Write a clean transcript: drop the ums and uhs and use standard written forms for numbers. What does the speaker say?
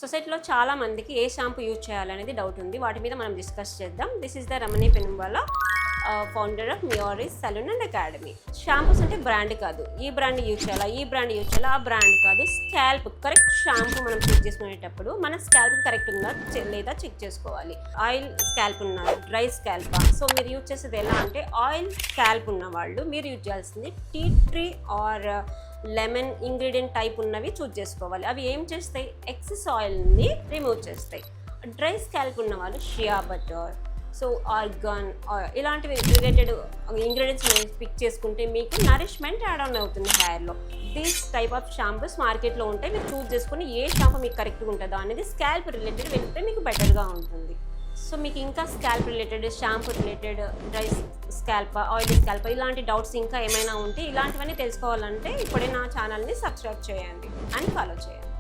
సొసైటీలో చాలా మందికి ఏ షాంపూ యూజ్ చేయాలనేది డౌట్ ఉంది. వాటి మీద మనం డిస్కస్ చేద్దాం. This is the Ramani Penumbala, founder of Mioris salon and academy. Shampoos అంటే బ్రాండ్ కాదు, ఈ బ్రాండ్ యూజ్ చేయాలా, ఈ బ్రాండ్ యూజ్ చేయాలా, ఆ బ్రాండ్ కాదు. స్కాల్ప్ కరెక్ట్ షాంపూ మనం చెక్ చేసుకునేటప్పుడు మన స్కాల్ప్ కరెక్ట్ ఉందా లేదా చెక్ చేసుకోవాలి. ఆయిల్ స్కాల్ప్ ఉన్నా, డ్రై స్కాల్పా. సో మీరు యూజ్ చేసేది ఎలా అంటే, ఆయిల్ స్కాల్ప్ ఉన్న వాళ్ళు మీరు యూజ్ చేయాల్సింది tea tree or lemon ingredient type ఉన్నవి చూజ్ చేసుకోవాలి. అవి ఏం చేస్తాయి, ఎక్సెస్ ఆయిల్ని రిమూవ్ చేస్తాయి. డ్రై స్కాల్ప్ ఉన్న వాళ్ళు షియా బటర్, సో ఆర్గాన్ ఇలాంటివి రిలేటెడ్ ఇంగ్రీడియంట్స్ మీరు పిక్ చేసుకుంటే మీకు నరిష్మెంట్ యాడ్ ఆన్ అవుతుంది హెయిర్లో. దీస్ టైప్ ఆఫ్ షాంపూస్ మార్కెట్లో ఉంటాయి. మీరు చూస్ చేసుకుని ఏ షాంపూ మీకు కరెక్ట్గా ఉంటుందో అనేది స్కాల్ప్ రిలేటెడ్ వెళ్తే మీకు బెటర్గా ఉంటుంది. సో మీకు ఇంకా scalp related, shampoo related, dry scalp, oil scalp ఇలాంటి డౌట్స్ ఇంకా ఏమైనా ఉంటే, ఇలాంటివన్నీ తెలుసుకోవాలంటే ఇప్పుడే నా ఛానల్ని సబ్స్క్రైబ్ చేయండి అండ్ ఫాలో చేయండి.